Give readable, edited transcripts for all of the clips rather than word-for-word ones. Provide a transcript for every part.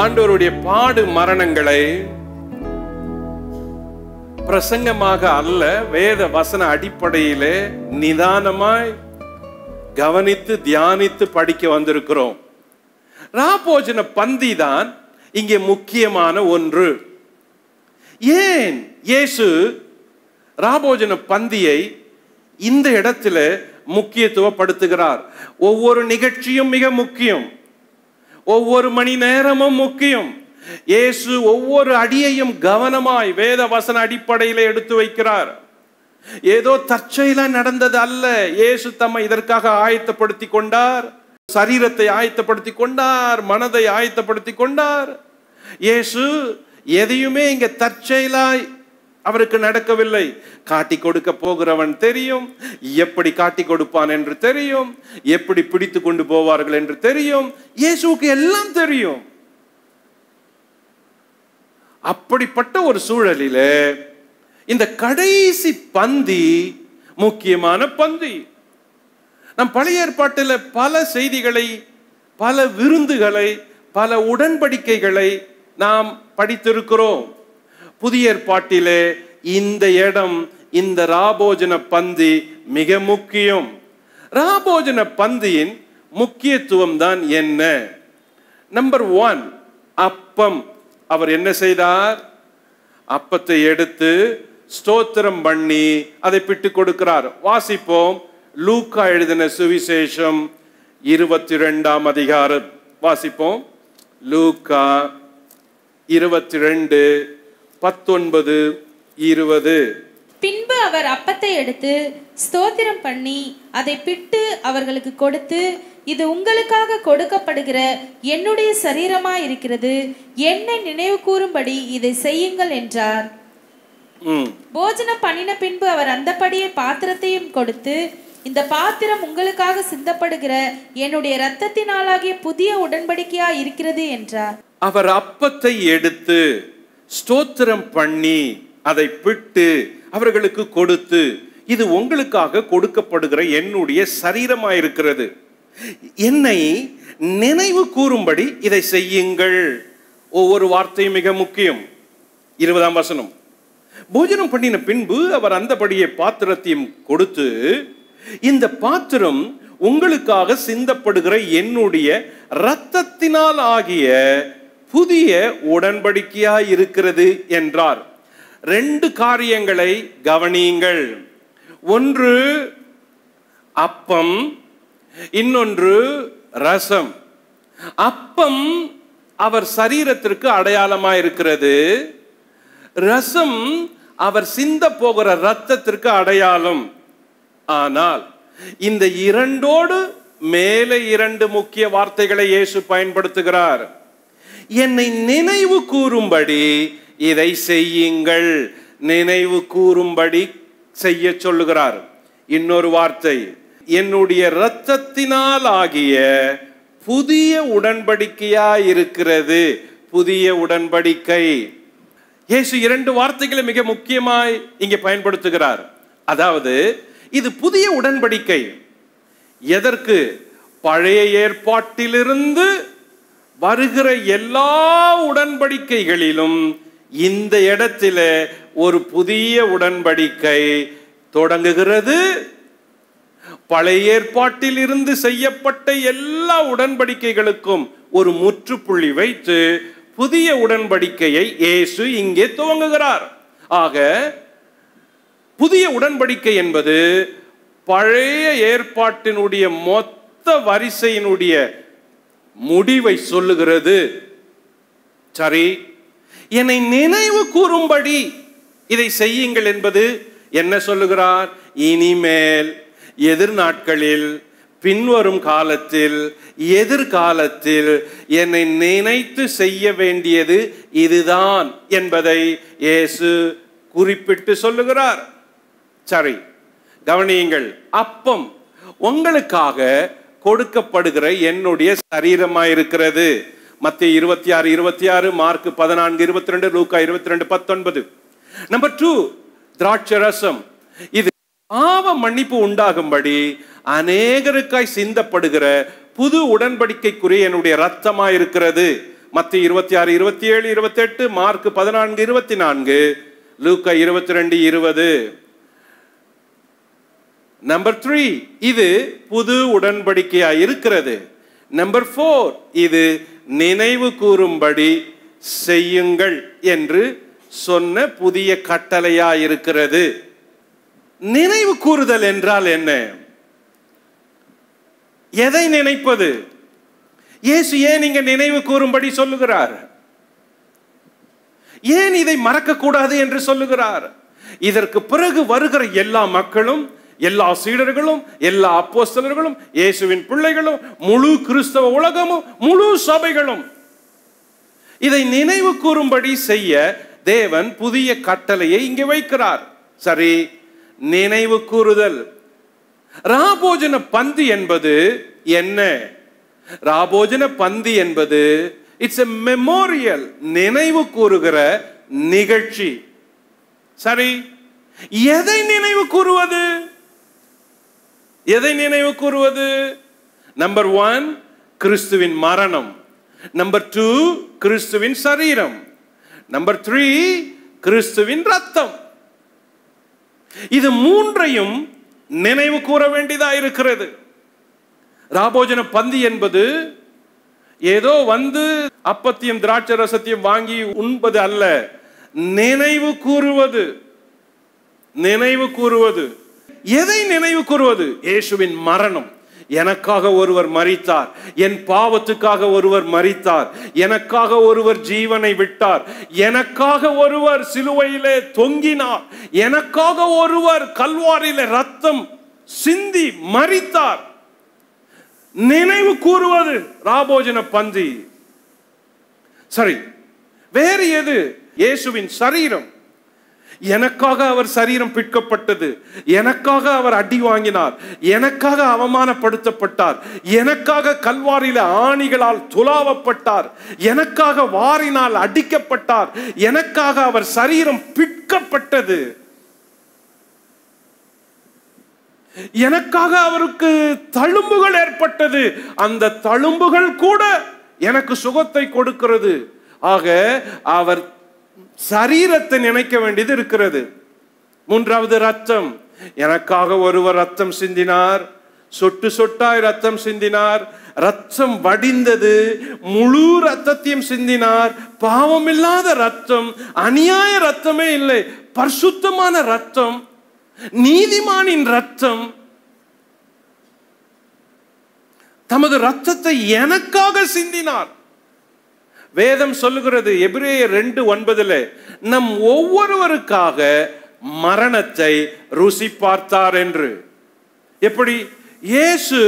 ஆண்டவருடைய பாடு மரணங்களை பிரசங்கமாக அல்ல, வேத வசன அடிப்படையிலே நிதானமாய் கவனித்து தியானித்து படிக்க வந்திருக்கிறோம். ராபோஜன பந்தி தான் இங்கே முக்கியமான ஒன்று. ஏன் இயேசு ராபோஜன பந்தியை இந்த இடத்துல முக்கியத்துவப்படுத்துகிறார்? ஒவ்வொரு நிகழ்ச்சியும் மிக முக்கியம், ஒவ்வொரு மணி நேரமும் முக்கியம். இயேசு ஒவ்வொரு அடியையும் கவனமாய் வேத வசன அடிப்படையில எடுத்து வைக்கிறார். ஏதோ தற்செயலா நடந்தது அல்ல. இயேசு தம்மை இதற்காக ஆயத்தப்படுத்தி கொண்டார். சரீரத்தை ஆயத்தப்படுத்தி கொண்டார், மனதை ஆயத்தப்படுத்தி கொண்டார். இயேசு எதையுமே இங்க தற்செயலாய் அவருக்கு நடக்கவில்லை. காட்டி கொடுக்க போகிறவன் தெரியும், எப்படி காட்டி கொடுப்பான் என்று தெரியும், எப்படி பிடித்து கொண்டு போவார்கள் என்று தெரியும். இயேசுவுக்கு எல்லாம் தெரியும். அப்படிப்பட்ட ஒரு சூழலிலே இந்த கடைசி பந்தி முக்கியமான பந்தி. நம் பழைய ஏற்பாட்டில் பல செய்திகளை, பல விருந்துகளை, பல உடன்படிக்கைகளை நாம் படித்திருக்கிறோம். புதிய ஏற்பாட்டிலே இந்த இடம், இந்த ராபோஜன பந்தி மிக முக்கியம். ராபோஜன பந்தியின் முக்கியத்துவம் தான் என்ன? நம்பர் 1, அப்பம். அவர் என்ன செய்தார்? அப்பத்தை எடுத்து ஸ்தோத்திரம் பண்ணி அதை பிட்டு கொடுக்கிறார். வாசிப்போம். லூக்கா எழுதின சுவிசேஷம் 22ஆம் அதிகாரம் வாசிப்போம். லூக்கா 22:19-20. பின்பு அவர் அப்பத்தை எடுத்து ஸ்தோத்திரம் பண்ணி அதை பிட்டு அவர்களுக்கு கொடுத்து, இது உங்களுக்காக கொடுக்கப்படுகிற என்னுடைய சரீரமாய் இருக்கிறது, என்னை நினைவு கூறும்படி இதை செய்யுங்கள் என்றார். போஜனம் பண்ணின பின்பு அவர் அந்தபடியே பாத்திரத்தையும் கொடுத்து, இந்த பாத்திரம் உங்களுக்காக சிந்தப்படுகிற என்னுடைய இரத்தத்தினாலாகிய புதிய உடன்படிக்கையா இருக்கிறது என்றார். அவர் அப்பத்தை எடுத்து ஸ்தோத்திரம் பண்ணி அதை பிட்டு அவர்களுக்கு கொடுத்து, இது உங்களுக்காக கொடுக்கப்படுகிற என்னுடைய சரீரமாயிருக்கிறது, என்னை நினைவு கூறும்படி இதை செய்யுங்கள். ஒவ்வொரு வார்த்தையும் மிக முக்கியம். 20ஆம் வசனம். போஜனம் பண்ணின பின்பு அவர் அந்தபடியே பாத்திரத்தையும் கொடுத்து, இந்த பாத்திரம் உங்களுக்காக சிந்தப்படுகிற என்னுடைய இரத்தத்தினால் ஆகிய புதிய உடன்படிக்கையாய் இருக்கிறது என்றார். 2 காரியங்களை கவனியுங்கள். ஒன்று அப்பம், இன்னொன்று ரசம். அப்பம் அவர் சரீரத்திற்கு அடையாளமாய் இருக்கிறது. ரசம் அவர் சிந்த போகிற இரத்தத்திற்கு அடையாளம். ஆனால் இந்த இரண்டோடு மேலே 2 முக்கிய வார்த்தைகளை இயேசு பயன்படுத்துகிறார். என்னை நினைவு கூறும்படி இதை செய்யுங்கள். நினைவு கூறும்படி செய்ய சொல்லுகிறார். இன்னொரு வார்த்தை, என்னுடைய இரத்தத்தினால் ஆகிய புதிய உடன்படிக்கையா இருக்கிறது. புதிய உடன்படிக்கை. இயேசு 2 வார்த்தைகளை மிக முக்கியமாய் இங்கே பயன்படுத்துகிறார். அதாவது இது புதிய உடன்படிக்கை. எதற்கு? பழைய ஏற்பாட்டிலிருந்து வருகிற எல்லா உடன்படிக்கைகளிலும் இந்த இடத்துல ஒரு புதிய உடன்படிக்கை தொடங்குகிறது. பழைய ஏற்பாட்டில் இருந்து செய்யப்பட்ட எல்லா உடன்படிக்கைகளுக்கும் ஒரு முற்றுப்புள்ளி வைத்து புதிய உடன்படிக்கையை இயேசு இங்கே துவங்குகிறார். ஆக புதிய உடன்படிக்கை என்பது பழைய ஏற்பாட்டினுடைய மொத்த வரிசையினுடைய முடிவை சொல்லுகிறது. சரி, என்னை நினைவு கூறும்படி இதை செய்யுங்கள் என்பது என்ன சொல்லுகிறார்? இனிமேல் எதிர்நாட்களில், பின்வரும் காலத்தில், எதிர்காலத்தில் என்னை நினைத்து செய்ய வேண்டியது இதுதான் என்பதை இயேசு குறிப்பிட்டு சொல்லுகிறார். சரி, கவனியுங்கள். அப்பம் உங்களுக்காக கொடுக்கப்படுகிற என்னுடைய சரீரமாயிருக்கிறது. மத்தேயு 26:26, மார்க் 14:22, லூக்கா 22:19. நம்பர் 2, திராட்சை ரசம். இது பாவ மன்னிப்பு உண்டாகும்படி அநேகருக்காய் சிந்தப்படுகிற புது உடன்படிக்கைக்குரிய என்னுடைய இரத்தமாயிருக்கிறது. மத்திய 26, 27, 28, மார்க் 14, 24, லூக்கா 22, 20. நம்பர் 3, இது புது உடன்படிக்கையா இருக்கிறது. நம்பர் 4, இது நினைவு கூறும்படி செய்யுங்கள் என்று சொன்ன புதிய கட்டளையா இருக்கிறது. நினைவு கூறுதல் என்றால் என்ன? எதை நினைப்பது? இயேசு ஏன் இங்க நினைவு கூறும்படி சொல்லுகிறார்? ஏன் இதை மறக்க கூடாது என்று சொல்லுகிறார்? இதற்கு பிறகு வருகிற எல்லா மக்களும், எல்லா சீடர்களும், எல்லா அப்போஸ்தலர்களும், இயேசுவின் பிள்ளைகளும், முழு கிறிஸ்தவ உலகமும், முழு சபைகளும் இதை நினைவு கூறும்படி செய்ய தேவன் புதிய கட்டளையை இங்கே வைக்கிறார். சரி, நினைவு கூறுதல். ராபோஜன பந்தி என்பது என்ன? ராபோஜன பந்தி என்பது இட்ஸ் எ மெமோரியல், நினைவு கூறுகிற நிகழ்ச்சி. சரி, எதை நினைவு கூறுவது? எதை நினைவு கூறுவது? நம்பர் 1, கிறிஸ்துவின் மரணம். நம்பர் 2, கிறிஸ்துவின் சரீரம். நம்பர் 3, கிறிஸ்துவின் ரத்தம். இது மூன்றையும் நினைவு கூற வேண்டியதா இருக்கிறது. ராபோஜன பந்தி என்பது ஏதோ வந்து அப்பத்தையும் திராட்சை ரசத்தையும் வாங்கி உண்பது அல்ல, நினைவு கூறுவது. நினைவு கூறுவது. எதை நினைவு கூறுவது? இயேசுவின் மரணம். எனக்காக ஒருவர் மரித்தார், என் பாவத்துக்காக ஒருவர் மரித்தார், எனக்காக ஒருவர் ஜீவனை விட்டார், எனக்காக ஒருவர் சிலுவையிலே தொங்கினார், எனக்காக ஒருவர் கல்வாரியிலே ரத்தம் சிந்தி மரித்தார். நினைவு கூறுவது ராபோஜன பந்தி. சரி, வேறு எது? இயேசுவின் சரீரம். எனக்காக அவர் சரீரம் பிற்கப்பட்டது, எனக்காக அவர் அடி வாங்கினார், எனக்காக அவமானப்படுத்தப்பட்டார், எனக்காக கல்வாரியில ஆணிகளால் துலாவப்பட்டார், எனக்காக வாரினால் அடிக்கப்பட்டார், எனக்காக அவர் சரீரம் பிற்கப்பட்டது, எனக்காக அவருக்கு தழும்புகள் ஏற்பட்டது, அந்த தழும்புகள் கூட எனக்கு சுகத்தை கொடுக்கிறது. ஆக அவர் சரீரத்தை நினைக்க வேண்டியது இருக்கிறது. மூன்றாவது ரத்தம். எனக்காக ஒருவர் ரத்தம் சிந்தினார், சொட்டு சொட்டாய் ரத்தம் சிந்தினார், ரத்தம் வடிந்தது, முழு ரத்தத்தையும் சிந்தினார். பாவம் இல்லாத ரத்தம், அநியாய ரத்தமே இல்லை, பரிசுத்தமான ரத்தம், நீதிமானின் ரத்தம். தமது ரத்தத்தை எனக்காக சிந்தினார். வேதம் சொல்லுகிறது எபிரேயர் 2:9 நம் ஒவ்வொருவருக்காக மரணத்தை ருசி பார்த்தார் என்று. எப்படி? இயேசு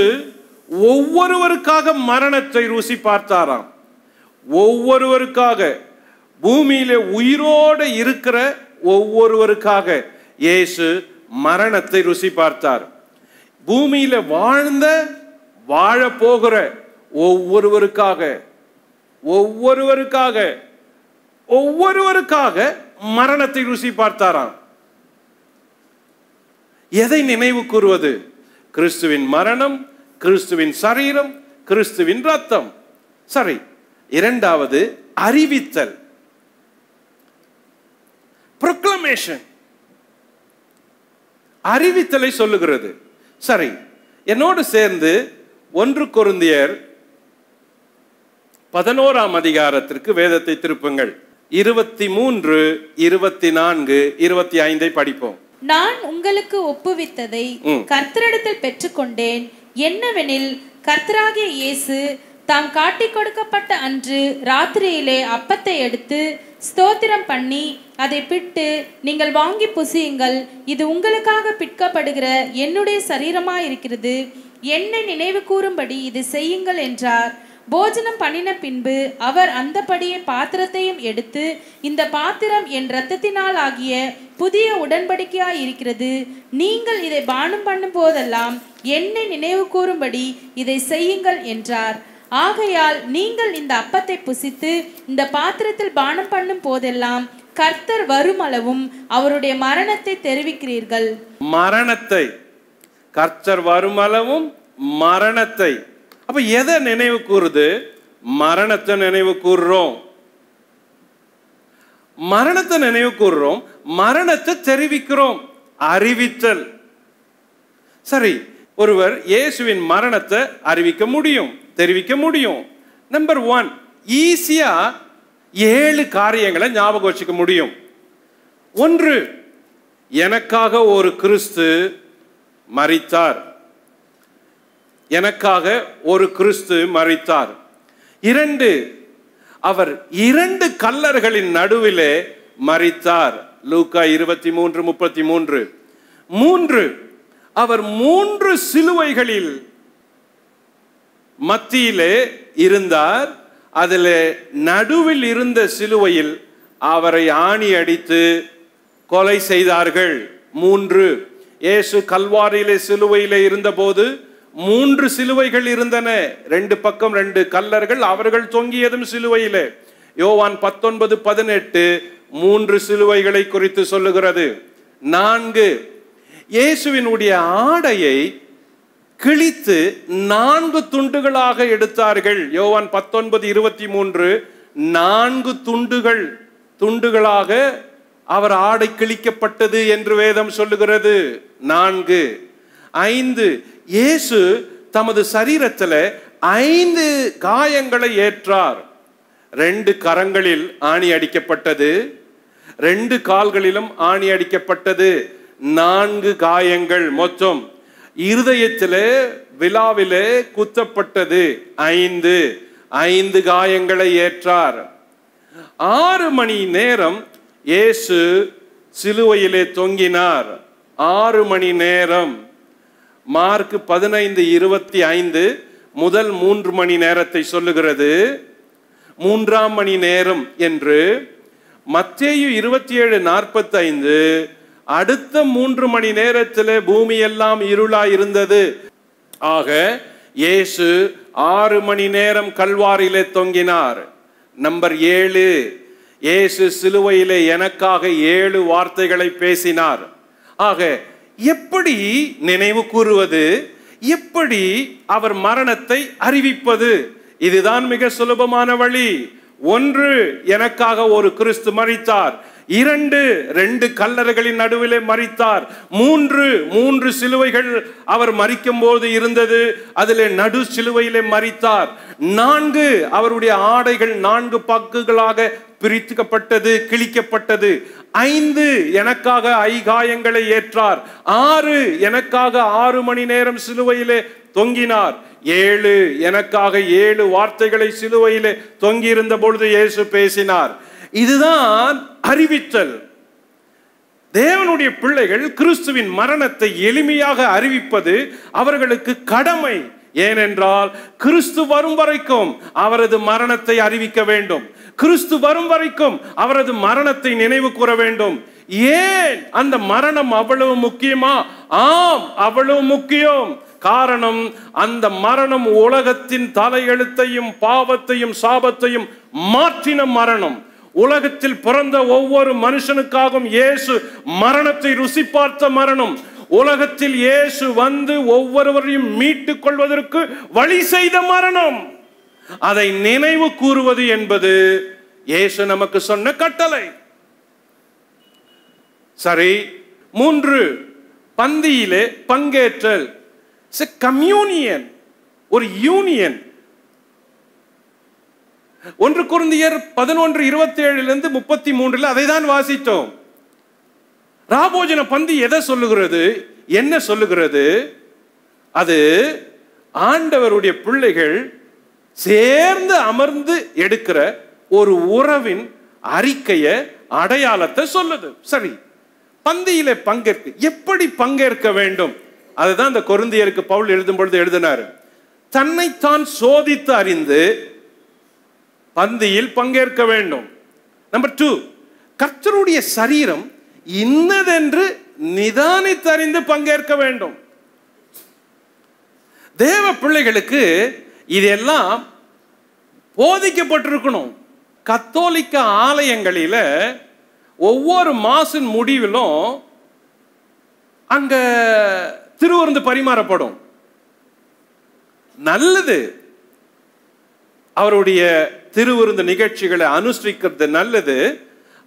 ஒவ்வொருவருக்காக மரணத்தை ருசி பார்த்தாராம். ஒவ்வொருவருக்காக, பூமியிலே உயிரோடு இருக்கிற ஒவ்வொருவருக்காக இயேசு மரணத்தை ருசி பார்த்தார். பூமியில வாழ்ந்த, வாழ போகிற ஒவ்வொருவருக்காக, ஒவ்வொருவருக்காக, ஒவ்வொருவருக்காக மரணத்தை ருசி பார்த்தாராம். எதை நினைவு கூறுவது? கிறிஸ்துவின் மரணம், கிறிஸ்துவின் சரீரம், கிறிஸ்துவின் ரத்தம். சரி, இரண்டாவது அறிவித்தல், ப்ரொக்ளமேஷன். அறிவித்தலை சொல்லுகிறது. சரி, என்னோடு சேர்ந்து 1 கொரிந்தியர் 11ஆம் அதிகாரத்திற்கு வேதத்தை திருப்புங்கள். 23, 24, 25 படிப்போம். நான் உங்களுக்கு ஒப்புவித்ததை கர்த்தரிடத்தில் பெற்றுக்கொண்டேன். என்னவெனில், கர்த்தராகிய இயேசு தாம் காட்டிக் கொடுக்கப்பட்ட அன்று ராத்திரியிலே அப்பத்தை எடுத்து ஸ்தோத்திரம் பண்ணி அதை பிட்டு, நீங்கள் வாங்கி புசியுங்கள், இது உங்களுக்காக பிற்கப்படுகிற என்னுடைய சரீரமாயிருக்கிறது, என்னை நினைவு கூறும்படி இது செய்யுங்கள் என்றார். போஜனம் பண்ணின பின்பு அவர் அந்தபடியே பாத்திரத்தையும் எடுத்து, இந்த பாத்திரம் என் இரத்தத்தினால் ஆகிய புதிய உடன்படிக்கையாய் இருக்கிறது, நீங்கள் இதை பானம் பண்ணும் போதெல்லாம் என்னை நினைவு கூறும்படி இதை செய்யுங்கள் என்றார். ஆகையால் நீங்கள் இந்த அப்பத்தை புசித்து இந்த பாத்திரத்தில் பானம் பண்ணும் போதெல்லாம் கர்த்தர் வருமளவும் அவருடைய மரணத்தை தெரிவிக்கிறீர்கள். மரணத்தை, கர்த்தர் வருமளவும் மரணத்தை. அப்ப எதை நினைவு கூறுது? மரணத்தை நினைவு கூறுறோம். மரணத்தை நினைவு கூறுறோம், மரணத்தை தெரிவிக்கிறோம். அறிவித்தல். சரி, ஒருவர் இயேசுவின் மரணத்தை அறிவிக்க முடியும், தெரிவிக்க முடியும். நம்பர் 1, ஈஸியா 7 காரியங்களை ஞாபகம் வச்சுக்க முடியும். 1, எனக்காக ஒரு கிறிஸ்து மரித்தார். எனக்காக ஒரு கிறிஸ்து மரித்தார். 2, அவர் 2 கல்லர்களின் நடுவிலே மரித்தார். லூக்கா 23:33. 3, அவர் 3 சிலுவைகளில் மத்தியிலே இருந்தார். அதில் நடுவில் இருந்த சிலுவையில் அவரை ஆணி அடித்து கொலை செய்தார்கள். 3, இயேசு கல்வாரியிலே சிலுவையிலே இருந்தபோது 3 சிலுவைகள் இருந்தன. 2 பக்கம் 2 கல்லர்கள், அவர்கள் தொங்கியதும் சிலுவையிலே. யோவான் 19:18 3 சிலுவைகளை குறித்து சொல்லுகிறது. 4, இயேசுவினுடைய ஆடையை கிழித்து 4 துண்டுகளாக எடுத்தார்கள். யோவான் 19:23 4 துண்டுகளாக அவர் ஆடை கிழிக்கப்பட்டது என்று வேதம் சொல்லுகிறது. 4. 5, இயேசு தமது சரீரத்தில் 5 காயங்களை ஏற்றார். 2 கரங்களில் ஆணி அடிக்கப்பட்டது, 2 கால்களிலும் ஆணி அடிக்கப்பட்டது. 4 காயங்கள் மொத்தம். இருதயத்திலே விலாவிலே குத்தப்பட்டது 5 காயங்களை ஏற்றார். 6 மணி நேரம் இயேசு சிலுவையிலே தொங்கினார். 6 மணி நேரம். மார்க் 15:25 முதல் 3 மணி நேரத்தை சொல்லுகிறது. 3ஆம் மணி நேரம் என்று. மத்தேயு 27:45 அடுத்த 3 மணி நேரத்தில் பூமி எல்லாம் இருளாய் இருந்தது. ஆக இயேசு 6 மணி நேரம் கல்வாரியிலே தொங்கினார். நம்பர் 7, இயேசு சிலுவையிலே எனக்காக 7 வார்த்தைகளை பேசினார். ஆக எப்படி நினைவு கூறுவது, எப்படி அவர் மரணத்தை அறிவிப்பது? இதுதான் மிக சுலபமான வழி. 1, எனக்காக ஒரு கிறிஸ்து மரித்தார். 2 கல்லறைகளின் நடுவிலே மரித்தார். 3 சிலுவைகள் அவர் மரிக்கும் போது இருந்தது, அதிலே நடு சிலுவையிலே மரித்தார். 4, அவருடைய ஆடைகள் 4 பங்குகளாக பிரிக்கப்பட்டது, கிழிக்கப்பட்டது. 5, எனக்காக ஐகாயங்களை ஏற்றார். 6, எனக்காக 6 மணி நேரம் சிலுவையிலே தொங்கினார். 7, எனக்காக 7 வார்த்தைகளை சிலுவையிலே தொங்கி இருந்த பொழுது இயேசு பேசினார். இதுதான் அறிவித்தல். தேவனுடைய பிள்ளைகள் கிறிஸ்துவின் மரணத்தை எளிமையாக அறிவிப்பது அவர்களுக்கு கடமை. ஏனென்றால் கிறிஸ்து வரும் வரைக்கும் அவரது மரணத்தை அறிவிக்க வேண்டும். கிறிஸ்து வரும் வரைக்கும் அவரது மரணத்தை நினைவு கூற வேண்டும். ஏன் அந்த மரணம் அவ்வளவு முக்கியமா? ஆம், அவ்வளவு முக்கியம். காரணம், அந்த மரணம் உலகத்தின் தலையெழுத்தையும் பாவத்தையும் சாபத்தையும் மாற்றின மரணம். உலகத்தில் பிறந்த ஒவ்வொரு மனுஷனுக்காகவும் இயேசு மரணத்தை ருசி பார்த்த மரணம். உலகத்தில் இயேசு வந்து ஒவ்வொருவரையும் மீட்டுக் கொள்வதற்கு வழி செய்த மரணம். அதை நினைவு கூறுவது என்பது இயேசு நமக்கு சொன்ன கட்டளை. சரி. 3, பந்தியிலே பங்கேற்றல். கம்யூனியன், ஒரு யூனியன். 1 கொரிந்தியர் 11:27-33 அதை தான் வாசித்தோம். ராபோஜன பந்தி எதை சொல்லுகிறது, என்ன சொல்லுகிறது? அது ஆண்டவருடைய பிள்ளைகள் சேர்ந்து அமர்ந்து எடுக்கிற ஒரு உறவின் அறிக்கைய அடையாளத்தை சொல்லுது. சரி, பந்தியிலே பங்கேற்க எப்படி பங்கேற்க வேண்டும்? அதுதான் இந்த கொரிந்தியருக்கு பவுல் எழுதும் பொழுது எழுதினார். தன்னைத்தான் சோதித்து அறிந்து பந்தியில் பங்கேற்க வேண்டும். நம்பர் 2, கர்த்தருடைய சரீரம் இன்னதென்று நிதானித்து அறிந்து பங்கேற்க வேண்டும். தேவ பிள்ளைகளுக்கு இதெல்லாம் போதிக்கப்பட்டிருக்கணும். கத்தோலிக்க ஆலயங்களில் ஒவ்வொரு மாசின் முடிவிலும் அங்க திருவிருந்து பரிமாறப்படும். நல்லது. அவருடைய திருவிருந்து நிகழ்ச்சிகளை அனுஷ்டிக்கிறது நல்லது.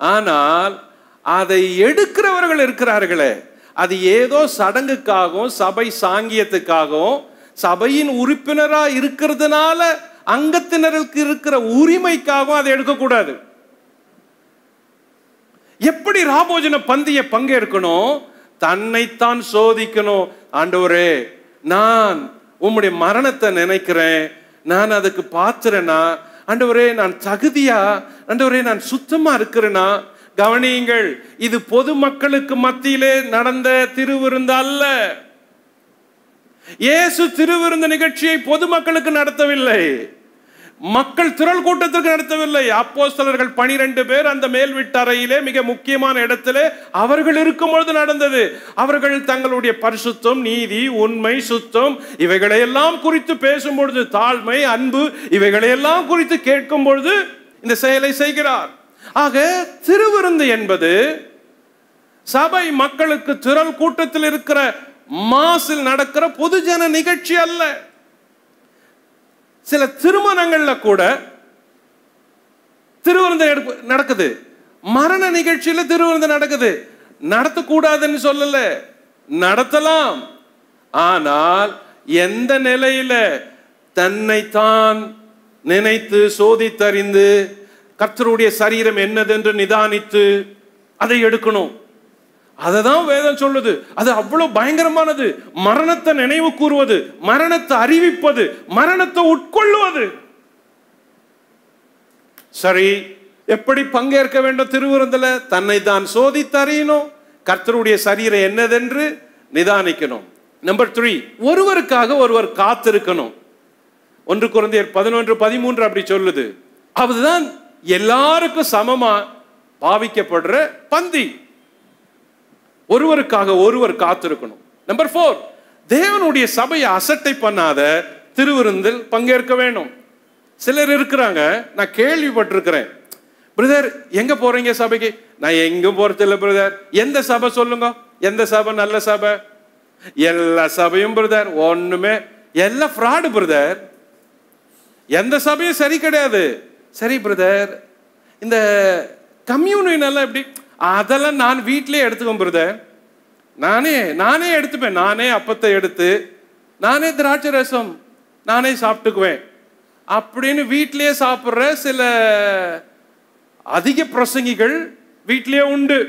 ஆனால் அதை எடுக்கிறவர்கள் இருக்கிறார்களே, அது ஏதோ சடங்குக்காகவும் சபை சாங்கியத்துக்காகவும் சபையின் உறுப்பினரா இருக்கிறதுனால அங்கத்தினருக்கு இருக்கிற உரிமைக்காகவும் அதை எடுக்கக்கூடாது. எப்படி ராபோஜன பந்திய பங்கேற்கணும்? தன்னைத்தான் சோதிக்கணும். ஆண்டவரே, நான் உம்முடைய மரணத்தை நினைக்கிறேன், நான் அதுக்கு பாத்துறேனா? ஆண்டவரே, நான் தகுதியா? ஆண்டவரே, நான் சுத்தமா இருக்கிறேனா? கவனியுங்கள், இது பொதுமக்களுக்கு மத்தியிலே நடந்த திருவிருந்து அல்ல. இயேசு திருவிருந்து நிகழ்ச்சியை பொதுமக்களுக்கு நடத்தவில்லை, மக்கள் திரள் கூட்டத்திற்கு நடத்தவில்லை. அப்போஸ்தலர்கள் 12 பேர் அந்த மேல் வீட்டறையிலே மிக முக்கியமான இடத்திலே அவர்கள் இருக்கும்பொழுது நடந்தது. அவர்கள் தங்களுடைய பரிசுத்தம், நீதி, உண்மை, சுத்தம் இவைகளையெல்லாம் குறித்து பேசும்பொழுது, தாழ்மை, அன்பு இவைகளையெல்லாம் குறித்து கேட்கும் பொழுது இந்த செயலை செய்கிறார். ஆக திருவிருந்து என்பது சபை மக்களுக்கு திரள் கூட்டத்தில் இருக்கிற மாசில் நடக்கிற பொதுஜன நிகழ்ச்சி அல்ல. சில திருமணங்கள்ல கூட திருவிருந்து நடக்குது, மரண நிகழ்ச்சியில திருவிருந்து நடக்குது. நடத்தக்கூடாதுன்னு சொல்லல, நடத்தலாம். ஆனால் எந்த நிலையில? தன்னைத்தான் நினைத்து சோதித்தறிந்து கர்த்தருடைய சரீரம் என்னதென்று நிதானித்து அதை எடுக்கணும். அததான் வேதம் சொல்லுது. அது அவ்வளவு பயங்கரமானது. மரணத்தை நினைவு கூறுவது, மரணத்தை அறிவிப்பது, மரணத்தை உட்கொள்ளுவது. சரி, எப்படி பங்கேற்க வேண்டும் திருவிருந்துல? தன்னை தான் சோதித்தறியணும், கர்த்தருடைய சரீரம் என்னதென்று நிதானிக்கணும். நம்பர் 3, ஒருவருக்காக ஒருவர் காத்திருக்கணும். 1 கொரிந்தியர் 11:13 அப்படி சொல்லுது. அதுதான் எல்லாருக்கும் சமமா பாவிக்கப்படுற பந்தி. ஒருவருக்காக ஒருவர் காத்திருக்கணும். நம்பர் 4, தேவனுடைய சபையை அசட்டை பண்ணாத திருவிருந்தில் பங்கேற்க வேண்டும். சிலர் இருக்கிறாங்க, நான் கேள்விப்பட்டிருக்கிறேன், பிரதர் எங்க போறீங்க சபைக்கு? நான் எங்கும் போறது இல்லை பிரதர். எந்த சபை சொல்லுங்க, எந்த சபை நல்ல சபை? எல்லா சபையும் பிரதர் ஒண்ணுமே, எல்லாம் ஃப்ராடு பிரதர், எந்த சபையும் சரி கிடையாது. சரி பிரதர், இந்த கம்யூனியன் எல்லாம் எப்படி? அதெல்லாம் நான் வீட்டிலே எடுத்துக்கோம் பிரதர், நானே எடுத்துப்பேன், நானே அப்பத்தை எடுத்து நானே திராட்சை ரசம் நானே சாப்பிட்டுக்குவேன் அப்படின்னு வீட்டிலேயே சாப்பிட்ற சில அதிக பிரசங்கிகள் வீட்டிலேயே உண்டு.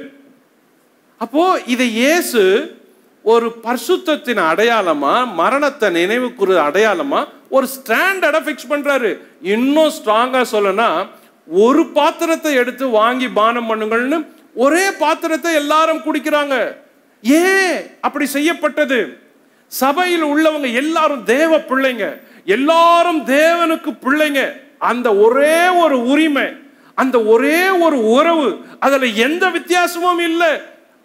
அப்போ இதை இயேசு ஒரு பரிசுத்தத்தின் அடையாளமா, மரணத்தை நினைவு கூறு அடையாளமா ஒரு ஸ்டாண்டர்டை ஃபிக்ஸ் பண்றாரு. இன்னும் ஸ்ட்ராங்கா சொல்லனா, ஒரு பாத்திரத்தை எடுத்து வாங்கி பானம் பண்ணுங்கள்னு ஒரே பாத்திரத்தை எல்லாரும் குடிக்கிறாங்க. ஏன் அப்படி செய்யப்பட்டது? சபையில் உள்ளவங்க எல்லாரும் தேவ பிள்ளைங்க, எல்லாரும் தேவனுக்கு பிள்ளைங்க. அந்த ஒரே ஒரு உரிமை, அந்த ஒரே ஒரு உறவு, அதுல எந்த வித்தியாசமும் இல்லை.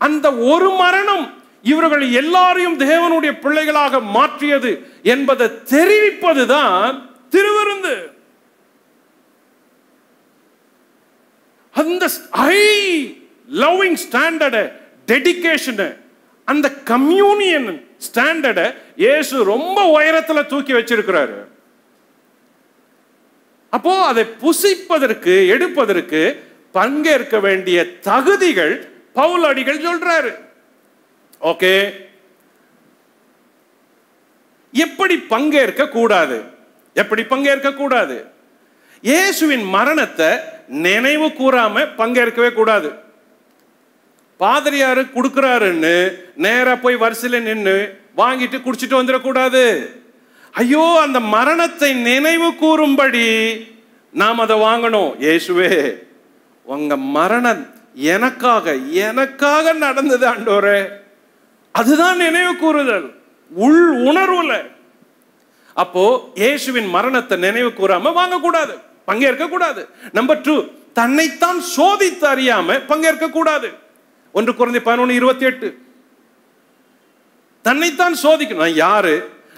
அந்த ஒரு மரணம் இவர்கள் எல்லாரையும் தேவனுடைய பிள்ளைகளாக மாற்றியது என்பதை தெரிவிப்பதுதான் திருவிருந்து. அந்த ஹை லவ்விங் ஸ்டாண்டர்ட், டெடிகேஷன், அந்த கம்யூனியன் ஸ்டாண்டர்ட் இயேசு ரொம்ப உயரத்துல தூக்கி வச்சிருக்கிறாரு. அப்போ அதை புசிப்பதற்கு, எடுப்பதற்கு பங்கேற்க வேண்டிய தகுதிகள் பவுல் அடிகள் சொல்றாரு. ஓகே, எப்படி பங்கேற்க கூடாது? எப்படி பங்கேற்க கூடாது? இயேசுவின் மரணத்தை நினைவு கூறாம பங்கேற்கவே கூடாது. பாதிரியாரு கொடுக்கிறாருன்னு நேரா போய் வரிசையில நின்று வாங்கிட்டு குடிச்சிட்டு வந்துடக்கூடாது. ஐயோ, அந்த மரணத்தை நினைவு கூறும்படி நாம் அதை வாங்கணும். இயேசுவே, உங்க மரணம் எனக்காக நடந்தது ஆண்டவரே, அதுதான் நினைவு கூறுதல், உள் உணர்வுல. அப்போ இயேசுவின் மரணத்தை நினைவு கூறாம வாங்கக்கூடாது, பங்கேற்க கூடாது. நம்பர் 2, தன்னைத்தான் சோதித்து அறியாம பங்கேற்க கூடாது. 1 கொரிந்தியர் 11:28 தன்னைத்தான் சோதிக்கணும். நான் யாரு,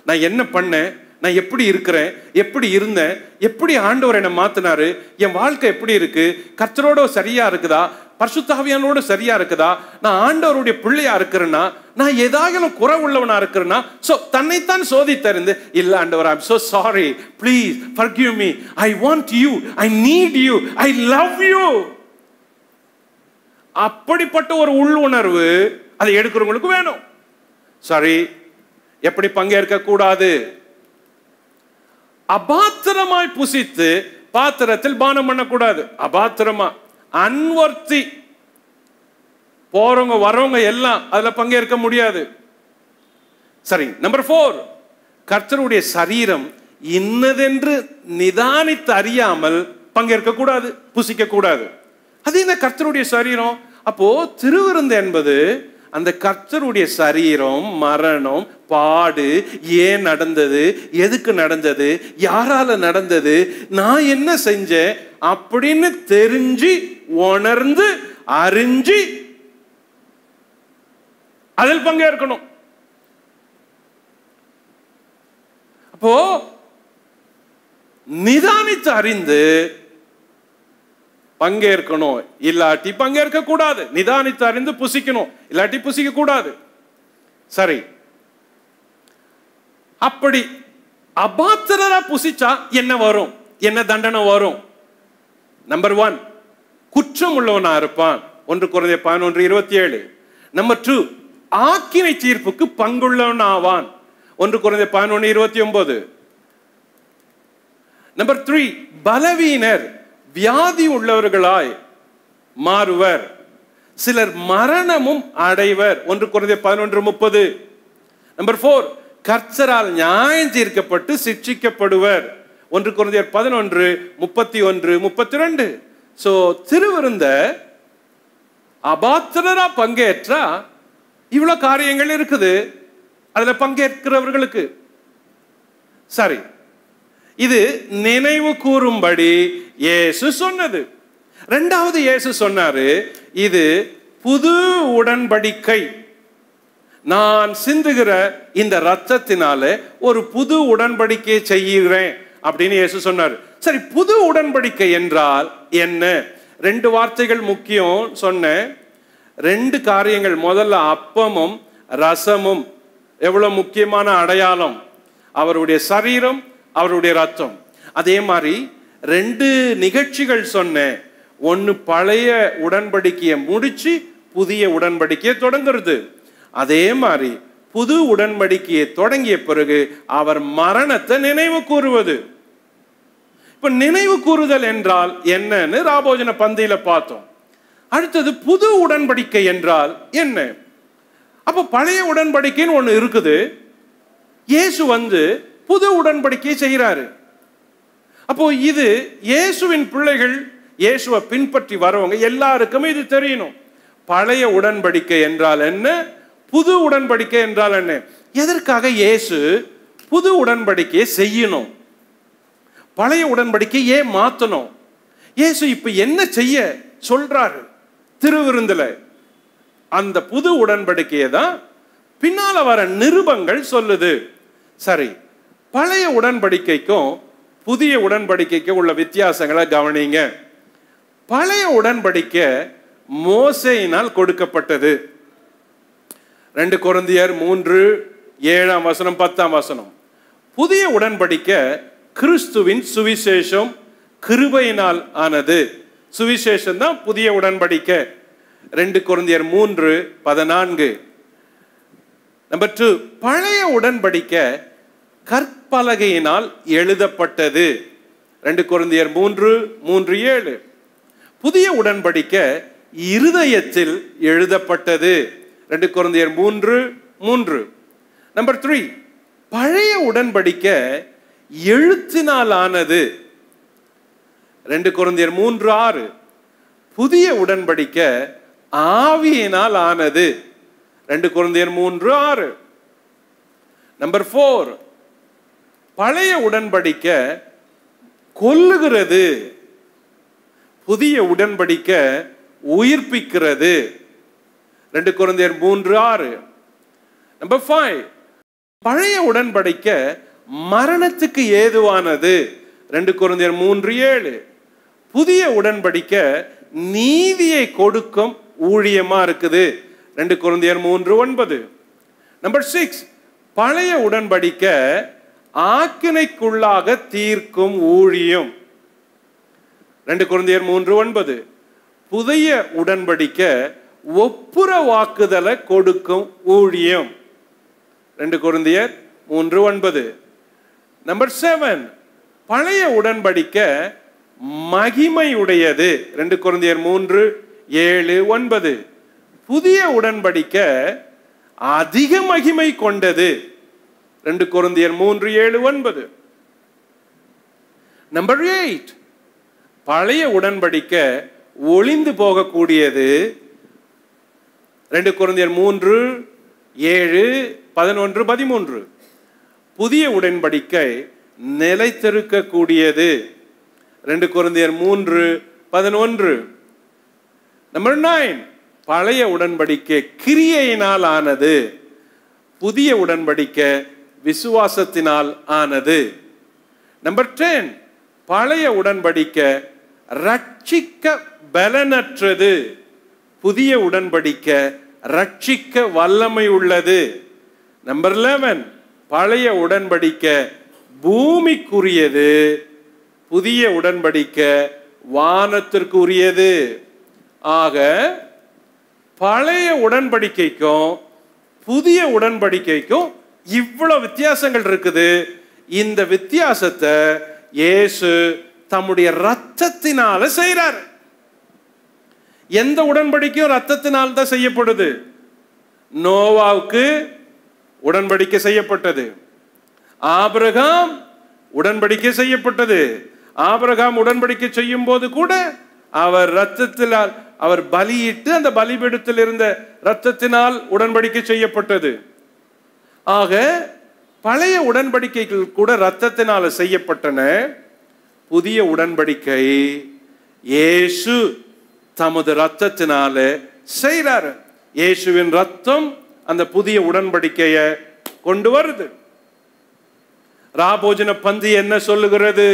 நான் என்ன பண்ணேன், நான் எப்படி இருக்கிறேன், எப்படி இருந்தேன், எப்படி ஆண்டவர் என்னை மாத்தினாரு, என் வாழ்க்கை எப்படி இருக்கு, கர்த்தரோட சரியா இருக்குதா, பரிசுத்த ஆவியானோடு சரியா இருக்குதா, நான் ஆண்டவருடைய பிள்ளையா இருக்கிறேன்னா, நான் ஏதாவது குறை உள்ளவனா இருக்கிறேன்னா, சோ தன்னைத்தான் சோதித்தறிந்து, இல்ல ஆண்டவர், I am so sorry, please forgive me, I want you, I need you, I love you. அப்படிப்பட்ட ஒரு உள்ளுணர்வு அதை எடுக்கிறவங்களுக்கு வேணும். சரி, எப்படி பங்கேற்க கூடாது? அபாத்திரமாய் புசித்து பாத்திரத்தில் பானம் பண்ணக்கூடாது. அபாத்திரமா, அன்வர்த்தி, போறவங்க வரவங்க எல்லாம் அதுல பங்கேற்க முடியாது. சரி, நம்பர் 4, கர்த்தருடைய சரீரம் இன்னதென்று நிதானித்து அறியாமல் பங்கேற்க கூடாது, புசிக்க கூடாது. அது என்ன கர்த்தருடைய சரீரம்? அப்போ திருவிருந்து என்பது அந்த கர்த்தருடைய சரீரம், மரணம், பாடு, ஏன் நடந்தது, எதுக்கு நடந்தது, யாரால நடந்தது, நான் என்ன செஞ்சேன் அப்படின்னு தெரிஞ்சு உணர்ந்து அறிஞ்சு அதில் பங்கேற்கணும். அப்போ நிதானித்து அறிந்து பங்கேற்கணும், இல்லாட்டி பங்கேற்க கூடாது. நிதானித்து அறிந்து புசிக்கணும், இல்லாட்டி புசிக்க கூடாது. சரி, அப்படி அபாத்திரரா புசிச்சா என்ன வரும், என்ன தண்டனை வரும்? நம்பர் 1, குற்றம் உள்ளவனா இருப்பான். 1 Corinthians 11:27. நம்பர் 2, ஆக்கினை தீர்ப்புக்கு பங்குள்ளவன் ஆவான். 1 Corinthians 11:29. நம்பர் 3, பலவீனர், வியாதி உள்ளவர்களாய் மாறுவர். சிலர் மரணமும் அடைவர். 1 Corinthians 11:30. நம்பர் 4, கர்த்தரால் நியாயம் தீர்க்கப்பட்டு சிட்சிக்கப்படுவர். 1 Corinthians 11:31-32. சோ திருவிருந்த அபாத்திரரா பங்கேற்றா இவ்வளவு காரியங்கள் இருக்குது அதுல பங்கேற்கிறவர்களுக்கு. சரி, இது நினைவு கூறும்படி இயேசு சொன்னது. இரண்டாவது இயேசு சொன்னாரு, இது புது உடன்படிக்கை, நான் சிந்துகிற இந்த ரத்தத்தினால ஒரு புது உடன்படிக்கையை செய்கிறேன் அப்படின்னு இயேசு சொன்னார். சரி, புது உடன்படிக்கை என்றால் என்ன? 2 வார்த்தைகள் முக்கியம் சொன்னேன். 2 காரியங்கள். முதல்ல அப்பமும் ரசமும் எவ்வளவு முக்கியமான அடையாளம், அவருடைய சரீரம், அவருடைய ரத்தம். அதே மாதிரி 2 நிகழ்ச்சிகள் சொன்னேன். ஒன்னு பழைய உடன்படிக்கையை முடிச்சு புதிய உடன்படிக்கையை தொடங்குறது. அதே மாதிரி புது உடன்படிக்கையை தொடங்கிய பிறகு அவர் மரணத்தை நினைவு கூறுவது. இப்ப நினைவு கூறுதல் என்றால் என்னன்னு ராபோஜன பந்தியில பார்த்தோம். அடுத்தது புது உடன்படிக்கை என்றால் என்ன? அப்ப பழைய உடன்படிக்கைன்னு ஒண்ணு இருக்குது, இயேசு வந்து புது உடன்படிக்கை செய்கிறாரு. அப்போ இது இயேசுவின் பிள்ளைகள், இயேசுவை பின்பற்றி வரவங்க எல்லாருக்குமே இது தெரியணும். பழைய உடன்படிக்கை என்றால் என்ன, புது உடன்படிக்கை என்றால் என்ன, எதற்காக இயேசு புது உடன்படிக்கையை செய்யணும், பழைய உடன்படிக்கை ஏன் மாத்தணும், இயேசு இப்ப என்ன செய்ய சொல்றாரு திருவிருந்துல, அந்த புது உடன்படிக்கையை தான் பின்னால வர நிருபங்கள் சொல்லுது. சரி, பழைய உடன்படிக்கைக்கும் புதிய உடன்படிக்கைக்கும் உள்ள வித்தியாசங்களை கவனிங்க. பழைய உடன்படிக்கை மோசேயினால் கொடுக்கப்பட்டது. 2 Corinthians 3:7-10. புதிய உடன்படிக்கை கிறிஸ்துவின் சுவிசேஷம், கிருபையினால் ஆனது. சுவிசேஷம் தான் புதிய உடன்படிக்கை. 2 Corinthians 3:14. நம்பர் 2, பழைய உடன்படிக்கை கற்பலகையினால் எழுதப்பட்டது. 2 Corinthians 3:7. புதிய உடன்படிக்கை இருதயத்தில் எழுதப்பட்டது. 2 Corinthians 3:3. நம்பர் 3, பழைய உடன்படிக்கை எழுத்தினால் ஆனது. 2 Corinthians 3:6. புதிய உடன்படிக்கை ஆவியினால் ஆனது. 2 Corinthians 3:6. நம்பர் 4, பழைய உடன்படிக்கை கொல்லுகிறது, புதிய உடன்படிக்கை உயிர்ப்பிக்கிறது. 2 Corinthians 3:6. நம்பர் 5, பழைய உடன்படிக்கை மரணத்துக்கு ஏதுவானது. 2 Corinthians 3:7. புதிய உடன்படிக்கை நீதியை கொடுக்கும் ஊழியமா இருக்குது. 2 கொரிந்தியர் 3:9. நம்பர் 6, பழைய உடன்படிக்கை ஆக்கினைக்குள்ளாக தீர்க்கும் ஊழியம். 2 கொரிந்தியர் 3:9. புதிய உடன்படிக்கை ஒப்புரவாக்குதலை கொடுக்கும் ஊழியம். 2 கொரிந்தியர் 3:9. நம்பர் 7, பழைய உடன்படிக்கை மகிமையுடையது. 2 கொரிந்தியர் 3:7-9. புதிய உடன்படிக்கை அதிக மகிமை கொண்டது. 2 கொரிந்தியர் 3:7-9. நம்பர் 8, பழைய உடன்படிக்கை ஒளிந்து போகக்கூடியது. 2 கொரிந்தியர் 3:7-11-13. புதிய உடன்படிக்கை நிலைத்திருக்கக்கூடியது. 2 கொரிந்தியர் 3:11. நம்பர் 9, பழைய உடன்படிக்கை கிரியையினால் ஆனது. புதிய உடன்படிக்கை விசுவாசத்தினால் ஆனது. நம்பர் 10, பழைய உடன்படிக்கை ரட்சிக்க பலனற்றது. புதிய உடன்படிக்கை ரட்சிக்க வல்லமை உள்ளது. நம்பர் 11, பழைய உடன்படிக்கை பூமிக்குரியது. புதிய உடன்படிக்கை வானத்திற்கு உரியது. ஆக பழைய உடன்படிக்கைக்கும் புதிய உடன்படிக்கைக்கும் இவ்வளவு வித்தியாசங்கள் இருக்குது. இந்த வித்தியாசத்தை இயேசு தம்முடைய ரத்தத்தினால செய்றார். எந்த உடன்படிக்கையும் ரத்தத்தினால் தான் செய்யப்படுது. நோவாவுக்கு உடன்படிக்கை செய்யப்பட்டது. ஆபிரகாம் உடன்படிக்கை செய்யப்பட்டது. ஆபிரகாம் உடன்படிக்கை செய்யும் போது கூட அவர் ரத்தத்தினால் அவர் பலியிட்டு அந்த பலிபீடத்தில் இருந்த ரத்தத்தினால் உடன்படிக்கை செய்யப்பட்டது. ஆக பழைய உடன்படிக்கைகள் கூட ரத்தத்தினால செய்யப்பட்டன. புதிய உடன்படிக்கை இயேசு தமது ரத்தத்தினால செய்றார். இயேசுவின் ரத்தம் அந்த புதிய உடன்படிக்கையை கொண்டு வருது. ராபோஜன பந்தி என்ன சொல்லுகிறது?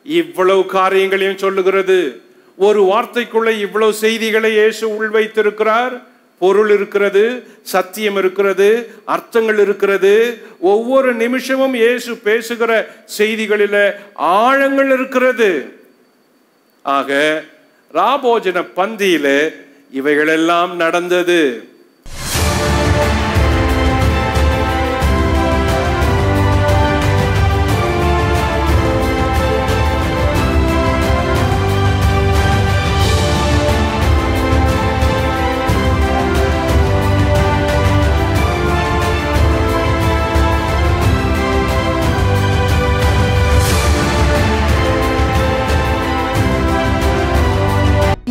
இவ்வளவு காரியங்களையும் சொல்லுகிறது. ஒரு வார்த்தைக்குள்ள இவ்வளவு செய்திகளை இயேசு உள்வைத்திருக்கிறார். பொருள் இருக்கிறது, சத்தியம் இருக்கிறது, அர்த்தங்கள் இருக்கிறது. ஒவ்வொரு நிமிஷமும் இயேசு பேசுகிற செய்திகளில ஆழங்கள் இருக்கிறது. ஆக ராபோஜன பந்தியில இவைகளெல்லாம் நடந்தது.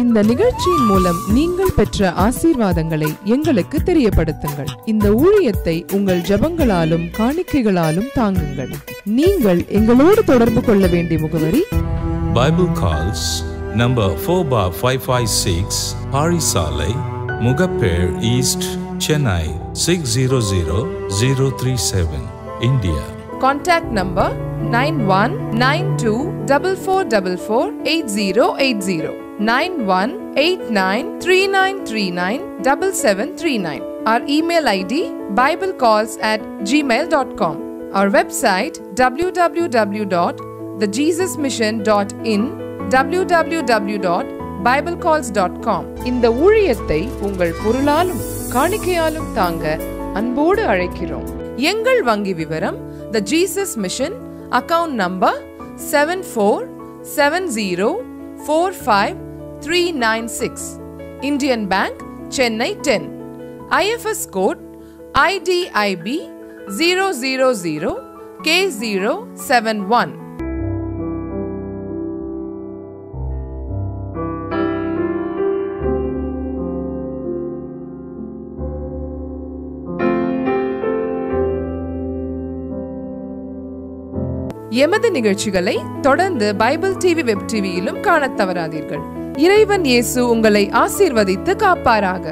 இந்த நிகழ்ச்சியின் மூலம் நீங்கள் பெற்ற ஆசீர்வாதங்களை எங்களுக்கு தெரியப்படுத்துங்கள். இந்த ஊழியத்தை உங்கள் ஜெபங்களாலும் காணிக்கைகளாலும் தாங்குங்கள். நீங்கள் எங்களோடு தொடர்பு கொள்ள வேண்டிய முகவரி Bible Calls number 4/556 Parisalai, Mugapper East, Chennai 600037, India. Contact number 919244448080 918939397739. Our email ID biblecalls@gmail.com. Our website www.thejesusmission.in, www.biblecalls.com. இந்த ஊழியத்தை உங்கள் பொருளாலும் காணிக்கையாலும் தாங்க அன்போடு அழைக்கிறோம். எங்கள் வங்கி விவரம் The Jesus Mission, account number 747045 Indian Bank, Chennai 10. IFS code IDIB 000K071. எமது நிகழ்ச்சிகளை தொடர்ந்து பைபிள் டிவி வெப் டிவியிலும் காணத் தவறாதீர்கள். இறைவன் இயேசு உங்களை ஆசீர்வதித்து காப்பாராக.